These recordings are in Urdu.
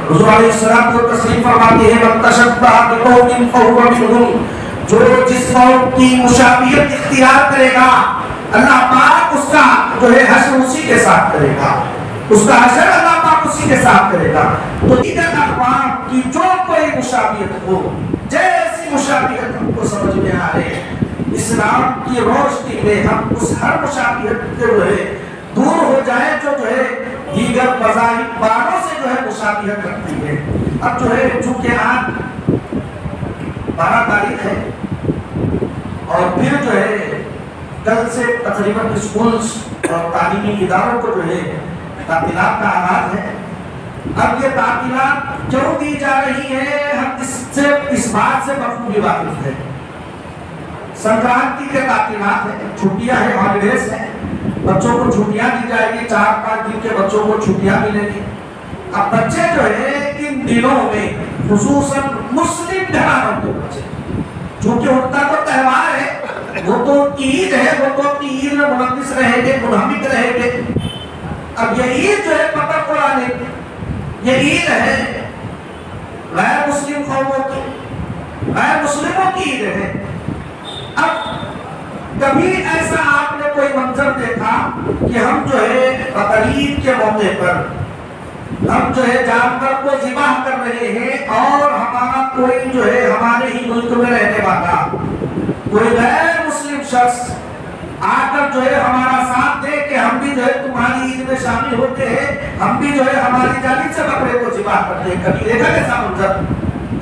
حضور علیہ السلام کو تسلیم فرماتے ہیں من تشبہ بقوم فہو منہم، جو جس قوم کی مشابہت اختیار کرے گا اللہ پاک اس کا جو ہے حشر اسی کے ساتھ کرے گا، اس کا حشر اللہ پاک اسی کے ساتھ کرے گا۔ تو دیگر اقوام کی جو کوئی مشابہت ہو، جیسی مشابہت ہم کو سمجھ میں آ رہے ہیں، اسلام کی روشنی میں ہم اس ہر مشابہت کے جو ہے دور ہو جائے جو ہے دیگر مذاہب والوں سے جو ہے مشابہت رکھتی ہے۔ اب جو ہے چونکہ آج 12 تاریخ ہے اور پھر جو ہے کل سے تقریباً اسکولز اور تعلیمی اداروں کو جو ہے تعطیلات کا آغاز ہے۔ اب یہ تعطیلات کیوں دی جا رہی ہے ہم اس بات سے بخوبی واقف ہے۔ سنکرانتی کے تعطیلات ہیں، چھٹیاں ہیں، ہالیڈیز ہیں، بچوں کو چھٹیاں دی جائے گی، 4-5 دن کے بچوں کو چھٹیاں ملیں گی۔ اب بچے جو ہے ان دنوں میں خصوصاً مسلم گھرانوں کے بچے، چونکہ ان کا تو تہوار ہے، وہ تو عید ہے، وہ تو اپنی عید میں منعکس رہیں گے، منہمک رہیں گے۔ اب یہ عید جو ہے پتنگ اڑانے کی، یہ عید ہے غیر مسلم قوموں کی، غیر مسلموں کی عید ہے۔ اب کبھی ایسا آپ نے کوئی منظر دیکھا کہ ہم جو ہے بقرعید کے موقع پر ہم جو ہے جانور کو ذبح کر رہے ہیں اور ہمارا کوئی جو ہے ہمارے ہی ملک میں رہنے والا کوئی غیر مسلم شخص آ کر جو ہے ہمارا ساتھ دے کہ ہم بھی جو ہے تمہاری عید میں شامل ہوتے ہیں، ہم بھی جو ہے ہماری جانب سے بکرے کو ذبح کرتے ہیں؟ کبھی دیکھا ایسا منظر؟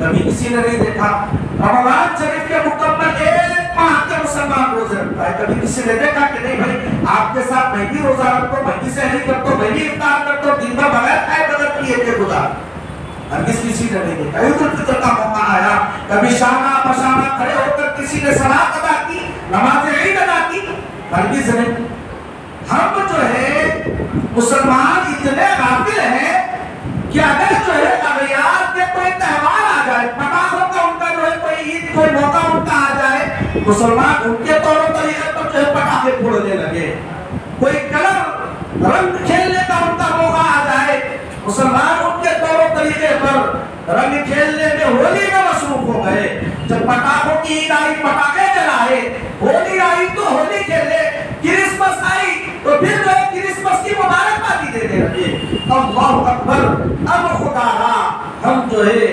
کبھی کسی نے نہیں دیکھا۔ رمضان شریف کے مکمل 1 ماہ کے مسلمان روزے رکھتا ہے، کبھی کسی نے دیکھا کہ نہیں بھائی آپ کے ساتھ میں بھی روزہ رکھتا ہوں، میں بھی سحری کرتا ہوں، میں بھی افطار کرتا ہوں، دن بھر بغیر کھائے بغیر پیے کے گزار۔ ہرگز کسی نے نہیں دیکھا۔ عید الفطر کا موقع آیا، کبھی شانہ بشانہ کھڑے ہو کر کسی نے صلاۃ ادا کی، نماز عید ادا کی؟ ہرگز نہیں۔ ہم جو ہے مسلمان اتنے غافل ہیں کہ اگر جو ہے اغیار کے کوئی تہوار آ جائے، پٹاخوں کا ان کا جو ہے کوئی عید کوئی موقع ان کا آ جائے، مسلمان ان کے طور طریقے پر جو ہے پٹاخے پھوڑنے لگے۔ کوئی کلر رنگ کھیلنے کا ان کا موقع آ جائے، مسلمان ان کے طور طریقے پر رنگ کھیلنے میں ہولی میں مصروف ہو گئے۔ جب پٹاخوں کی عید آئی پٹاخے جلائے، ہولی آئی تو ہولی کھیلے، کرسمس آئی تو پھر جو ہے کرسمس کی مبارکبادی دینے لگے۔ اللہ اکبر! اب خدا را ہم جو ہے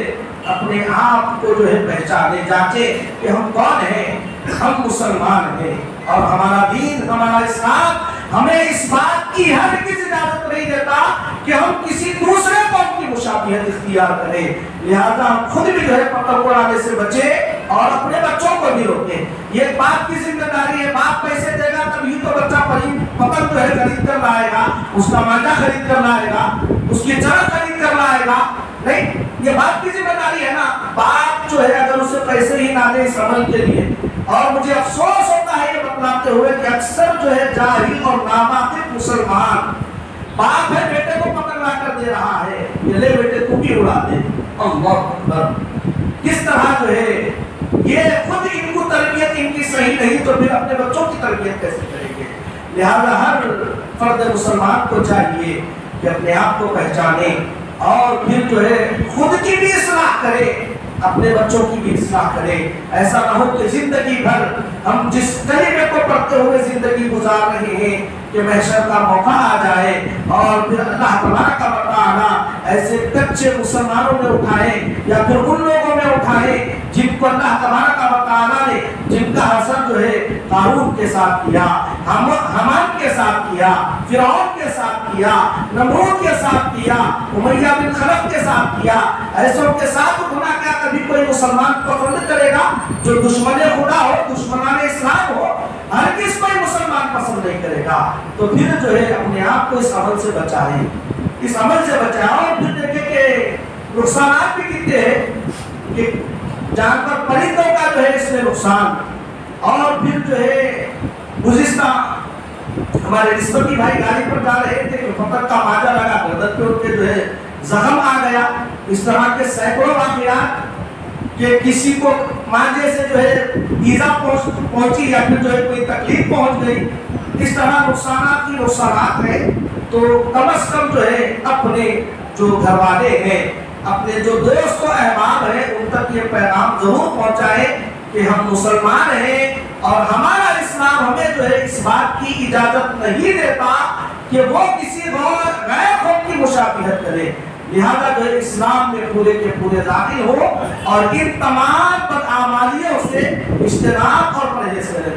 اپنے آپ کو جو ہے پہچانے جانچے کہ ہم کون ہیں۔ ہم مسلمان ہیں اور ہمارا دین، ہمارا اسلام ہمیں اس بات کی ہرگز اجازت نہیں دیتا کہ ہم کسی دوسرے قوم کی مشابہت اختیار کریں۔ لہذا ہم خود بھی جو ہے پتنگ اڑانے سے بچے اور اپنے بچوں کو بھی روکیں۔ یہ باپ کی ذمہ داری ہے۔ باپ پیسے دے گا تبھی تو بچہ پتنگ جو ہے خرید کر لائے گا، اس کا مانجا خرید کر لائے گا، اس کی چرخ خرید کر لائے گا۔ نہیں، یہ باپ کی ذمہ داری ہے نا۔ باپ جو ہے اگر اسے پیسے ہی نہ دے اس عمل کے لیے، اور مجھے افسوس ہوتا ہے یہ بتلاتے ہوئے کہ اکثر جو ہے جاہل اور نامعرف مسلمان باپ ہے بیٹے کو پتنگ لا کر دے رہا ہے کہ لے بیٹے تو بھی اڑا دے۔ اللہ اکبر! کس طرح جو ہے یہ خود ان کو تربیت ان کی صحیح نہیں تو پھر اپنے بچوں کی تربیت کیسے کریں گے؟ لہذا ہر فرد مسلمان کو چاہیے کہ اپنے آپ کو پہچانے اور پھر جو ہے خود کی بھی اصلاح کرے، اپنے بچوں کی بھی اصلاح کرے۔ ایسا نہ ہو کہ زندگی بھر ہم جس کلمے کو پڑھتے ہوئے زندگی گزار رہے ہیں کہ محشر کا موقع آ جائے اور پھر اللہ تبارک و تعالیٰ ایسے کچے مسلمانوں میں اٹھائے یا پھر ان لوگوں میں اٹھائے جن کو اللہ تبارک و تعالیٰ نے، جن کا حسد جو ہے قارون کے ساتھ کیا، حمان کے ساتھ کیا، فرعون کے ساتھ کیا، نمرود کے ساتھ کیا، امیہ بن خلف کے ساتھ کیا۔ ایسوں کے ساتھ گناہ کیا کبھی کوئی مسلمان پسند کرے گا؟ جو دشمن خدا ہو، دشمنان اسلام ہو، ہرگز کوئی مسلمان پسند نہیں کرے گا۔ تو پھر جو ہے اپنے آپ کو اس عمل سے بچائیں، اس عمل سے بچائیں۔ اور پھر دیکھیں کہ نقصانات بھی کتنے ہیں کہ جانور پرندوں کا جو ہے اس میں نقصان، اور پھر جو ہے گزشتہ ہمارے نسبتی بھائی گاڑی پر جا رہے تھے کہ پتنگ کا ماجا لگا، گردن پہ ان کے جو ہے زخم آ گیا۔ اس طرح کے سینکڑوں واقعات کہ کسی کو مانجے سے جو ہے ایذا پہنچی یا پھر جو ہے کوئی تکلیف پہنچ گئی۔ اس طرح نقصانات کی نقصانات ہیں۔ تو کم از کم جو ہے اپنے جو گھر والے ہیں اپنے جو دوست و احباب ہیں ان تک یہ پیغام ضرور پہنچائے کہ ہم مسلمان ہیں اور ہمارا اسلام ہمیں جو ہے اس بات کی اجازت نہیں دیتا کہ وہ کسی غیر قوم کی مشابہت کرے، لہذا جو ہے اسلام میں پورے کے پورے داخل ہو اور ان تمام بدعمالیوں سے اجتناب اور پرہیز کرے۔